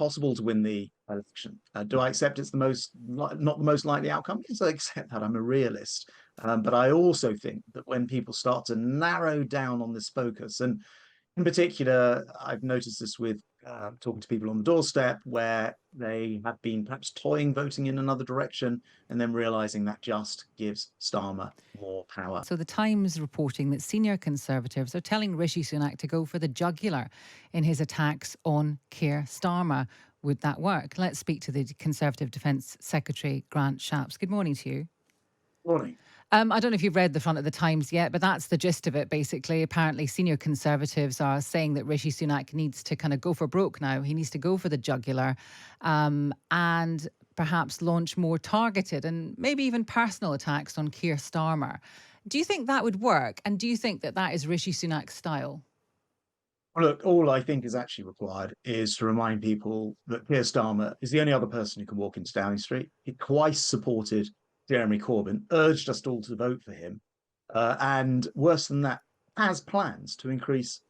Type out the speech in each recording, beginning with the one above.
possible to win the election. Do I accept it's not the most likely outcome? Yes, I accept that. I'm a realist. But I also think that when people start to narrow down on this focus, and in particular, I've noticed this with talking to people on the doorstep where they have been perhaps toying voting in another direction and then realizing that just gives Starmer more power. So the Times reporting that senior Conservatives are telling Rishi Sunak to go for the jugular in his attacks on Keir Starmer. Would that work? Let's speak to the Conservative Defence Secretary, Grant Shapps. Good morning to you. Morning. I don't know if you've read the front of the Times yet, but that's the gist of it, basically. Apparently, senior Conservatives are saying that Rishi Sunak needs to kind of go for broke now. He needs to go for the jugular and perhaps launch more targeted and maybe even personal attacks on Keir Starmer. Do you think that would work? And do you think that that is Rishi Sunak's style? Well, look, all I think is actually required is to remind people that Keir Starmer is the only other person who can walk into Downing Street. He twice supported Jeremy Corbyn, urged us all to vote for him, and worse than that, has plans to increase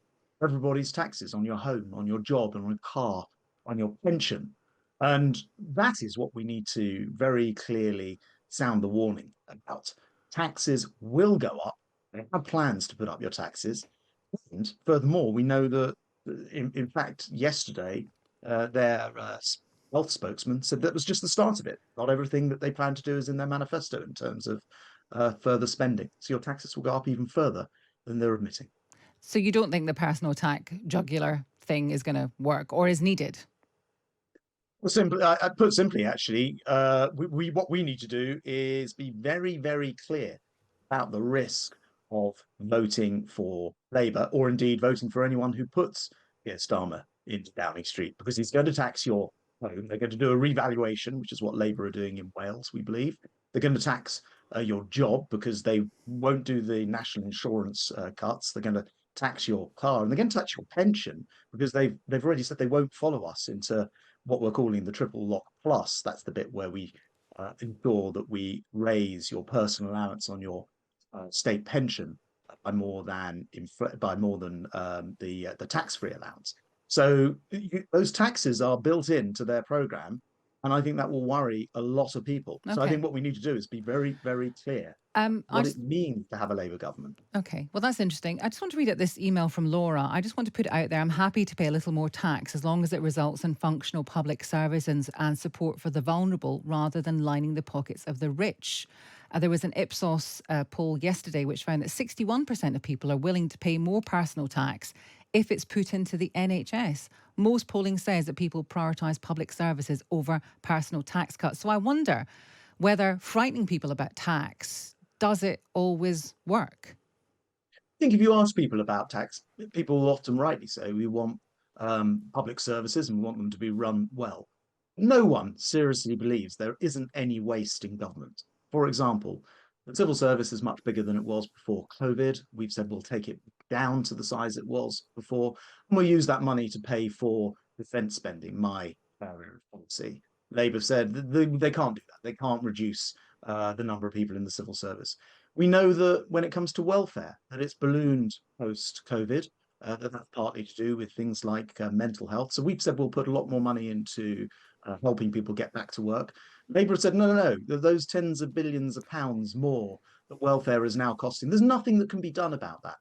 everybody's taxes on your home, on your job, on your car, on your pension. And that is what we need to very clearly sound the warning about. Taxes will go up. They have plans to put up your taxes. And furthermore, we know that, in fact, yesterday, their health spokesman said that was just the start of it. Not everything that they plan to do is in their manifesto in terms of further spending. So your taxes will go up even further than they're admitting. So you don't think the personal attack jugular thing is going to work or is needed? Well, simply, I put simply, actually, what we need to do is be very, very clear about the risk of voting for Labour, or indeed voting for anyone who puts Keir Starmer into Downing Street, because he's going to tax your home. They're going to do a revaluation, which is what Labour are doing in Wales, we believe. They're going to tax your job because they won't do the national insurance cuts. They're going to tax your car, and they're going to tax your pension because they've already said they won't follow us into what we're calling the triple lock plus. That's the bit where we ensure that we raise your personal allowance on your state pension by more than the tax-free allowance. So those taxes are built into their program, and I think that will worry a lot of people. So I Okay. think what we need to do is be very, very clear I what it just means to have a Labour government. Okay, well, that's interesting. I just want to read out this email from Laura. I just want to put it out there. I'm happy to pay a little more tax as long as it results in functional public services and support for the vulnerable rather than lining the pockets of the rich. There was an Ipsos poll yesterday which found that 61% of people are willing to pay more personal tax if it's put into the NHS. Most polling says that people prioritise public services over personal tax cuts. So I wonder whether frightening people about tax, does it always work? I think if you ask people about tax, people will often rightly say we want public services and we want them to be run well. No one seriously believes there isn't any waste in government. For example, the civil service is much bigger than it was before COVID. We've said we'll take it down to the size it was before, and we'll use that money to pay for defence spending, my area of policy. Labour said they can't do that. They can't reduce the number of people in the civil service. We know that when it comes to welfare, that it's ballooned post-COVID. That's partly to do with things like mental health. So we've said we'll put a lot more money into helping people get back to work. Labour have said, no, no, no, those tens of billions of pounds more that welfare is now costing, there's nothing that can be done about that.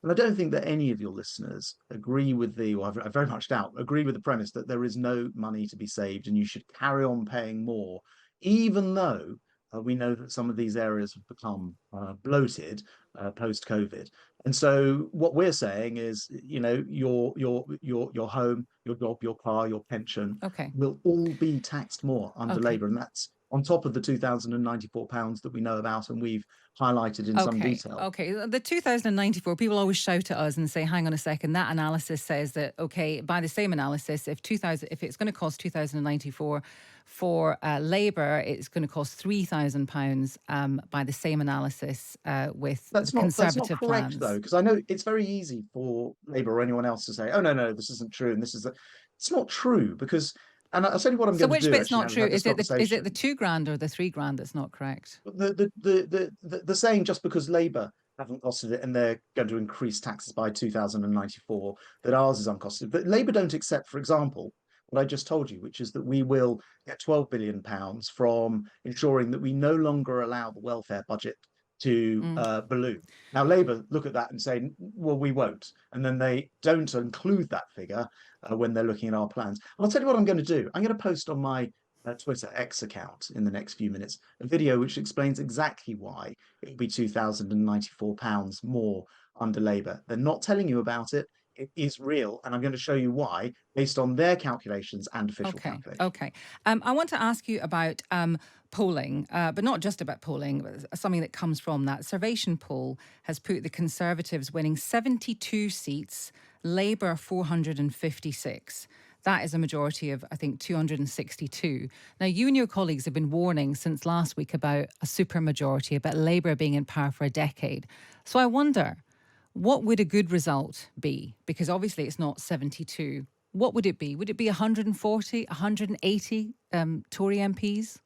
And I don't think that any of your listeners agree with or I very much doubt, agree with the premise that there is no money to be saved and you should carry on paying more, even though we know that some of these areas have become bloated post-COVID. And so what we're saying is, your home, your job, your car, your pension Okay. will all be taxed more under Okay. Labour. And that's on top of the £2,094 that we know about and we've highlighted in some Okay. detail. Okay. The 2094, people always shout at us and say, hang on a second, that analysis says that, okay, by the same analysis, if it's going to cost 2094 for Labour, it's going to cost £3,000 by the same analysis with That's not Conservative correct, though, plans. because I know it's very easy for Labour or anyone else to say, "Oh no, no, this isn't true," and it's not true because, and I'll tell you what I'm So going to which do. bit's Actually, not now we've true? had this Is it the conversation, £2,000 or the £3,000 that's not correct? the saying just because Labour haven't costed it and they're going to increase taxes by 2,094, that ours is uncosted. But Labour don't accept, for example, what I just told you, which is that we will get £12 billion from ensuring that we no longer allow the welfare budget to Mm. balloon. Now, Labour look at that and say, well, we won't. And then they don't include that figure when they're looking at our plans. And I'll tell you what I'm going to do. I'm going to post on my Twitter X account in the next few minutes a video which explains exactly why it will be £2,094 more under Labour. They're not telling you about it. It is real. And I'm going to show you why based on their calculations and official Okay. calculations. Okay. I want to ask you about polling, but not just about polling, but something that comes from that. Survation poll has put the Conservatives winning 72 seats, Labour 456. That is a majority of, I think, 262. Now, you and your colleagues have been warning since last week about a supermajority, about Labour being in power for a decade. So I wonder, what would a good result be? Because obviously it's not 72. What would it be? Would it be 140, 180 Tory MPs?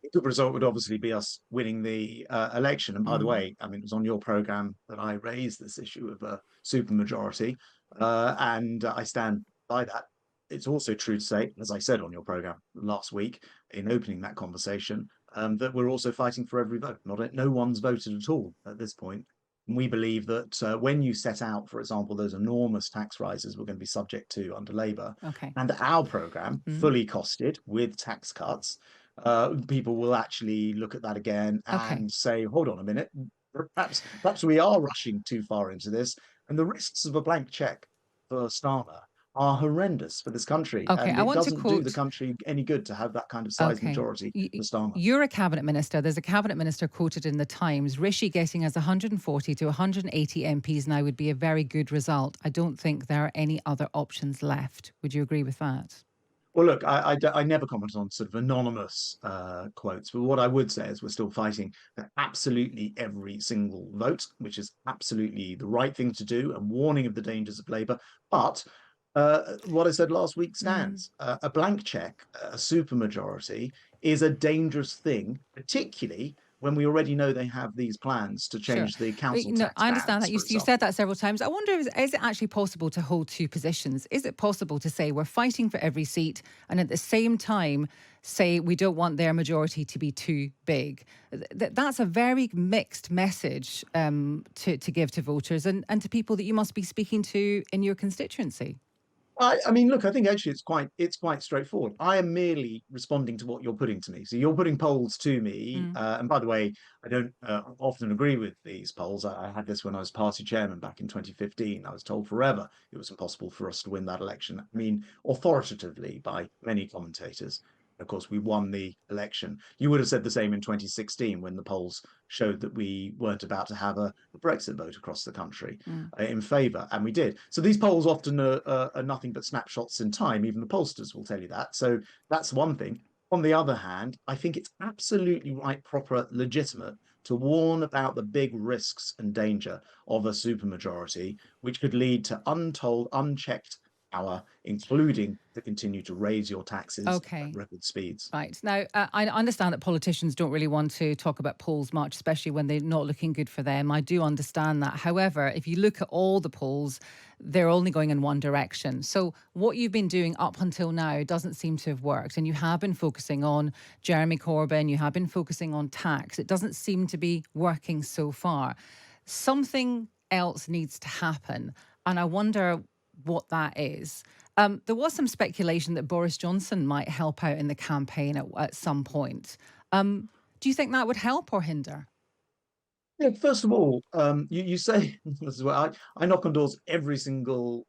A good result would obviously be us winning the election. And by the Mm. way, I mean, it was on your programme that I raised this issue of a supermajority, and I stand by that. It's also true to say, as I said on your programme last week in opening that conversation, that we're also fighting for every vote. No one's voted at all at this point. And we believe that when you set out, for example, those enormous tax rises we're going to be subject to under Labour, Okay. and our programme, Mm. fully costed with tax cuts, people will actually look at that again Okay. and say, hold on a minute, perhaps we are rushing too far into this. And the risks of a blank check for Starmer are horrendous for this country. Okay. And I it want to doesn't do the quote. country any good to have that kind of size Okay. majority for Starmer. You're a cabinet minister. There's a cabinet minister quoted in the Times. Rishi getting us 140 to 180 MPs now would be a very good result. I don't think there are any other options left. Would you agree with that? Well, look, I never comment on sort of anonymous quotes, but what I would say is we're still fighting for absolutely every single vote, which is absolutely the right thing to do, and warning of the dangers of Labour. But what I said last week Mm. stands. A blank check, a supermajority, is a dangerous thing, particularly when we already know they have these plans to Sure. change the But, council you know, tax I understand bands, that for you've said example. that several times. I wonder, is it actually possible to hold two positions? Is it possible to say we're fighting for every seat and at the same time say we don't want their majority to be too big? That's a very mixed message to give to voters and to people that you must be speaking to in your constituency. I mean, look, I think actually it's quite straightforward. I am merely responding to what you're putting to me. So you're putting polls to me, Mm. and by the way, I don't often agree with these polls. I had this when I was party chairman back in 2015. I was told forever it was impossible for us to win that election. I mean, authoritatively by many commentators. Of course, we won the election. You would have said the same in 2016 when the polls showed that we weren't about to have a Brexit vote across the country Mm. in favour, and we did. So these polls often are nothing but snapshots in time. Even the pollsters will tell you that. So that's one thing. On the other hand, I think it's absolutely right, proper, legitimate to warn about the big risks and danger of a supermajority, which could lead to untold, unchecked power, including to continue to raise your taxes at Okay. record speeds. Right. Now, I understand that politicians don't really want to talk about polls much, especially when they're not looking good for them. I do understand that. However, if you look at all the polls, they're only going in one direction. So, what you've been doing up until now doesn't seem to have worked. And you have been focusing on Jeremy Corbyn, you have been focusing on tax. It doesn't seem to be working so far. Something else needs to happen. And I wonder what that is. There was some speculation that Boris Johnson might help out in the campaign at some point. Do you think that would help or hinder? Yeah, first of all, you say this is what I knock on doors every single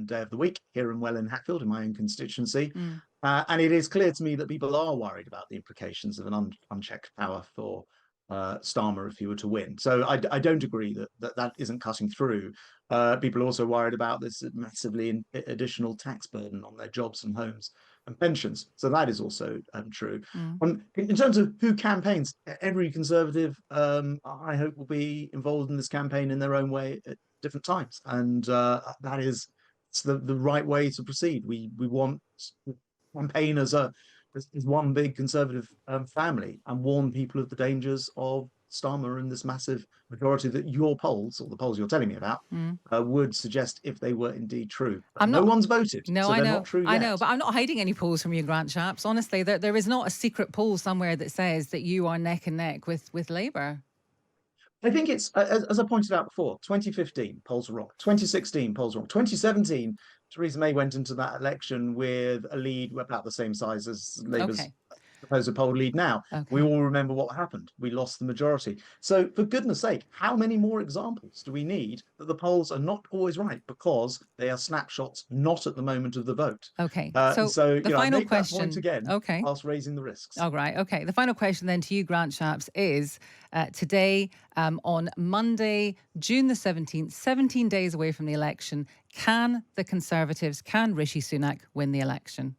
day of the week here in Welwyn Hatfield in my own constituency, Mm. and it is clear to me that people are worried about the implications of an unchecked power for Starmer if he were to win. So I don't agree that isn't cutting through. People are also worried about this massively additional tax burden on their jobs and homes and pensions. So that is also true. Mm. In terms of who campaigns, every Conservative, I hope, will be involved in this campaign in their own way at different times, and that is it's the right way to proceed. We want to campaign as one big Conservative family and warn people of the dangers of Starmer and this massive majority that your polls, or the polls you're telling me about, would suggest if they were indeed true. But I'm no not. one's voted, No, so I they're not know, true I yet. know, but I'm not hiding any polls from you, Grant Shapps. Honestly, there is not a secret poll somewhere that says that you are neck and neck with Labour. I think it's, as I pointed out before, 2015, polls were wrong. 2016, polls were wrong. 2017, Theresa May went into that election with a lead about the same size as Labour's Okay, supposed poll lead now. We okay. all remember what happened. We lost the majority. So, for goodness sake, how many more examples do we need that the polls are not always right because they are snapshots, not at the moment of the vote? Okay. So So, the I final make that point question. again Okay. whilst raising the risks. All right. Okay. The final question then to you, Grant Shapps, is today on Monday, June the 17th, 17 days away from the election, can the Conservatives, can Rishi Sunak win the election?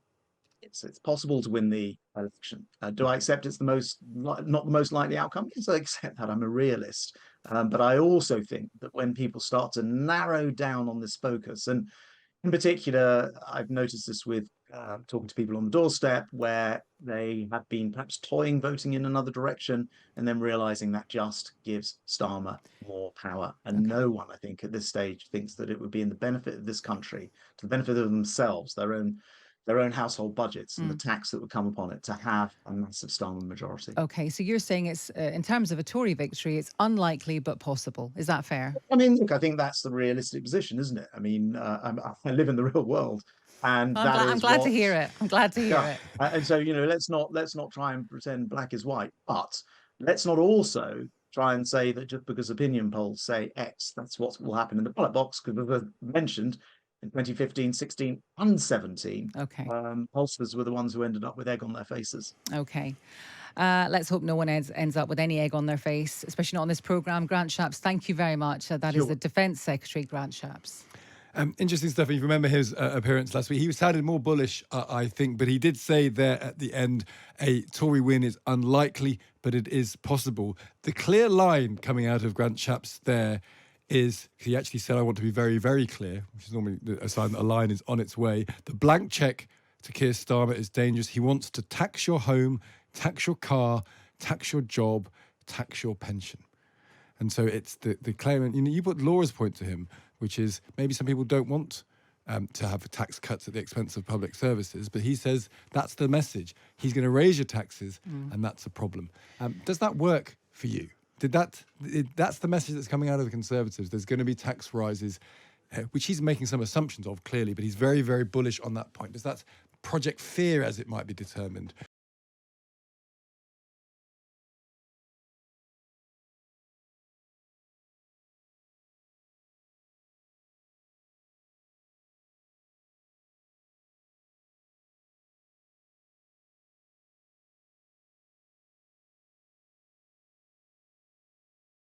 It's possible to win the election. Do I accept it's not the most likely outcome? Yes, I accept that. I'm a realist. But I also think that when people start to narrow down on this focus, and in particular, I've noticed this with talking to people on the doorstep where they have been perhaps toying voting in another direction and then realizing that just gives Starmer more power. And Okay. no one, I think, at this stage thinks that it would be in the benefit of this country, to the benefit of themselves, their own household budgets and the Mm. tax that would come upon it to have a massive Starmer majority. Okay. So you're saying it's, in terms of a Tory victory, it's unlikely but possible. Is that fair? I mean, look, I think that's the realistic position, isn't it? I mean, I live in the real world, and I'm that glad. I'm is glad to what. hear it. I'm glad to hear Yeah, it. and so let's not try and pretend black is white, but let's not also try and say that just because opinion polls say X, that's what will happen in the ballot box. Because as I mentioned, in 2015, 16, and 17, Okay. pollsters were the ones who ended up with egg on their faces. Okay. Let's hope no one ends up with any egg on their face, especially not on this programme. Grant Shapps, thank you very much. That is the Sure. Defence Secretary, Grant Shapps. Interesting stuff. If you remember his appearance last week, he sounded more bullish, I think, but he did say there at the end, a Tory win is unlikely, but it is possible. The clear line coming out of Grant Shapps there is, he actually said, I want to be very, very clear, which is normally a sign that a line is on its way. The blank check to Keir Starmer is dangerous. He wants to tax your home, tax your car, tax your job, tax your pension. And so it's the claim, and you put Laura's point to him, which is maybe some people don't want to have tax cuts at the expense of public services, but he says that's the message. He's going to raise your taxes, and that's a problem. Does that work for you? That's the message that's coming out of the Conservatives. There's going to be tax rises, which he's making some assumptions of, clearly, but he's very, very bullish on that point. Does that Project Fear, as it might be determined,